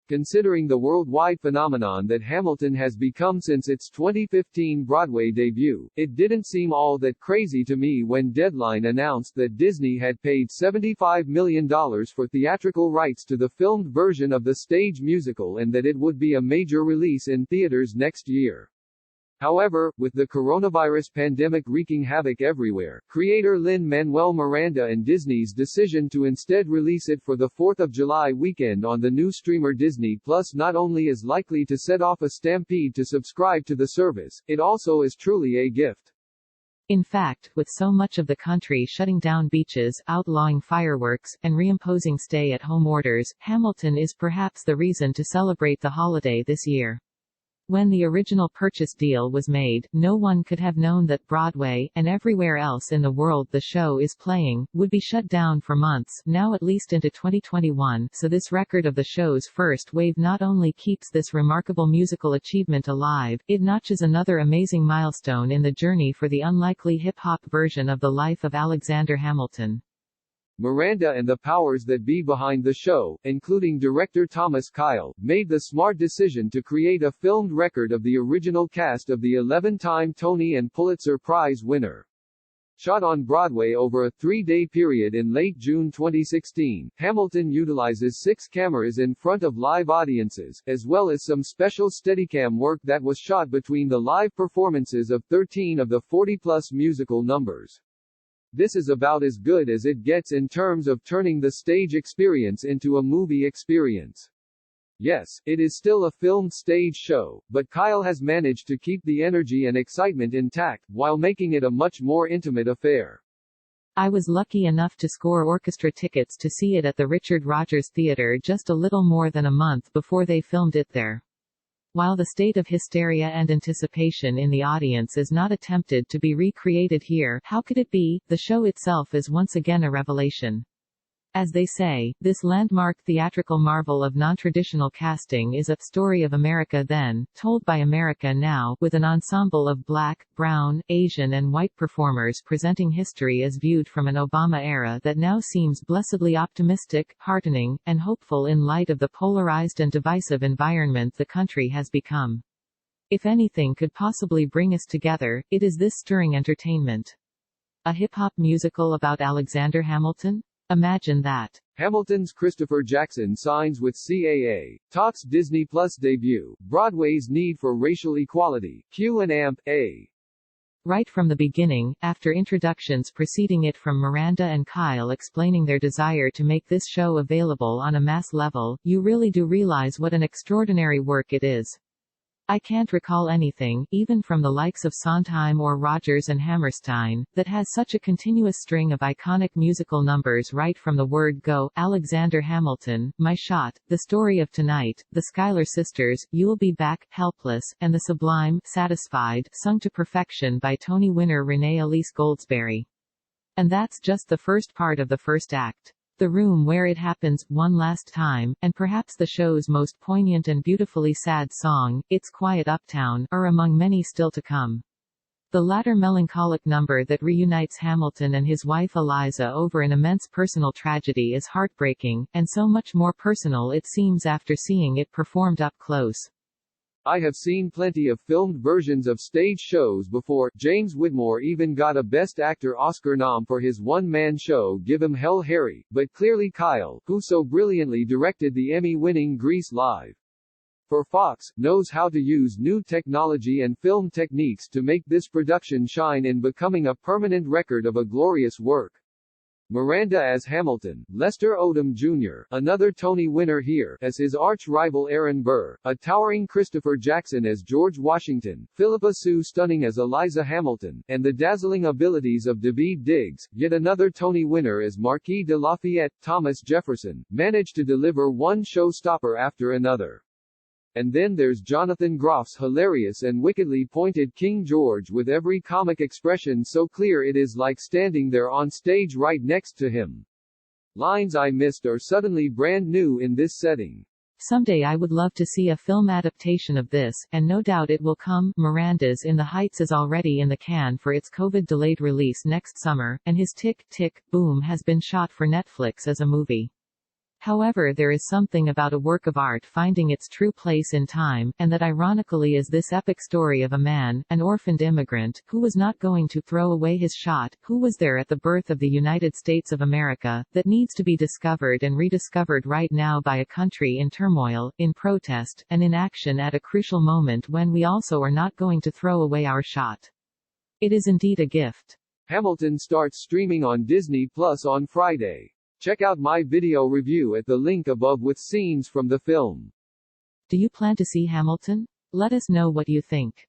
Considering the worldwide phenomenon that Hamilton has become since its 2015 Broadway debut, it didn't seem all that crazy to me when Deadline announced that Disney had paid $75 million for theatrical rights to the filmed version of the stage musical and that it would be a major release in theaters next year. However, with the coronavirus pandemic wreaking havoc everywhere, creator Lin-Manuel Miranda and Disney's decision to instead release it for the 4th of July weekend on the new streamer Disney Plus not only is likely to set off a stampede to subscribe to the service, it also is truly a gift. In fact, with so much of the country shutting down beaches, outlawing fireworks, and reimposing stay-at-home orders, Hamilton is perhaps the reason to celebrate the holiday this year. When the original purchase deal was made, no one could have known that Broadway, and everywhere else in the world the show is playing, would be shut down for months, now at least into 2021, so this record of the show's first wave not only keeps this remarkable musical achievement alive, it notches another amazing milestone in the journey for the unlikely hip-hop version of the life of Alexander Hamilton. Miranda and the powers that be behind the show, including director Thomas Kyle, made the smart decision to create a filmed record of the original cast of the 11-time Tony and Pulitzer Prize winner. Shot on Broadway over a 3-day period in late June 2016, Hamilton utilizes 6 cameras in front of live audiences, as well as some special Steadicam work that was shot between the live performances of 13 of the 40-plus musical numbers. This is about as good as it gets in terms of turning the stage experience into a movie experience. Yes, it is still a filmed stage show, but Kyle has managed to keep the energy and excitement intact, while making it a much more intimate affair. I was lucky enough to score orchestra tickets to see it at the Richard Rodgers Theatre just a little more than a month before they filmed it there. While the state of hysteria and anticipation in the audience is not attempted to be recreated here, how could it be? The show itself is once again a revelation. As they say, this landmark theatrical marvel of non-traditional casting is a story of America then, told by America now, with an ensemble of black, brown, Asian and white performers presenting history as viewed from an Obama era that now seems blessedly optimistic, heartening, and hopeful in light of the polarized and divisive environment the country has become. If anything could possibly bring us together, it is this stirring entertainment. A hip-hop musical about Alexander Hamilton? Imagine that. Hamilton's Christopher Jackson signs with CAA, talks Disney Plus debut, Broadway's need for racial equality, Q and Amp, A. Right from the beginning, after introductions preceding it from Miranda and Kyle explaining their desire to make this show available on a mass level, you really do realize what an extraordinary work it is. I can't recall anything, even from the likes of Sondheim or Rodgers and Hammerstein, that has such a continuous string of iconic musical numbers right from the word go, Alexander Hamilton, My Shot, The Story of Tonight, The Schuyler Sisters, You'll Be Back, Helpless, and the sublime, Satisfied, sung to perfection by Tony winner Renee Elise Goldsberry. And that's just the first part of the first act. The Room Where It Happens, One Last Time, and perhaps the show's most poignant and beautifully sad song, It's Quiet Uptown, are among many still to come. The latter melancholic number that reunites Hamilton and his wife Eliza over an immense personal tragedy is heartbreaking, and so much more personal it seems after seeing it performed up close. I have seen plenty of filmed versions of stage shows before. James Whitmore even got a Best Actor Oscar nom for his one-man show Give 'Em Hell Harry, but clearly Kyle, who so brilliantly directed the Emmy-winning Grease Live for Fox, knows how to use new technology and film techniques to make this production shine in becoming a permanent record of a glorious work. Miranda as Hamilton, Lester Odom Jr., another Tony winner here, as his arch-rival Aaron Burr, a towering Christopher Jackson as George Washington, Philippa Sue Stunning as Eliza Hamilton, and the dazzling abilities of Daveed Diggs, yet another Tony winner as Marquis de Lafayette, Thomas Jefferson, managed to deliver one showstopper after another. And then there's Jonathan Groff's hilarious and wickedly pointed King George with every comic expression so clear it is like standing there on stage right next to him. Lines I missed are suddenly brand new in this setting. Someday I would love to see a film adaptation of this, and no doubt it will come. Miranda's In the Heights is already in the can for its COVID-delayed release next summer, and his Tick, Tick, Boom has been shot for Netflix as a movie. However, there is something about a work of art finding its true place in time, and that ironically is this epic story of a man, an orphaned immigrant, who was not going to throw away his shot, who was there at the birth of the United States of America, that needs to be discovered and rediscovered right now by a country in turmoil, in protest, and in action at a crucial moment when we also are not going to throw away our shot. It is indeed a gift. Hamilton starts streaming on Disney Plus on Friday. Check out my video review at the link above with scenes from the film. Do you plan to see Hamilton? Let us know what you think.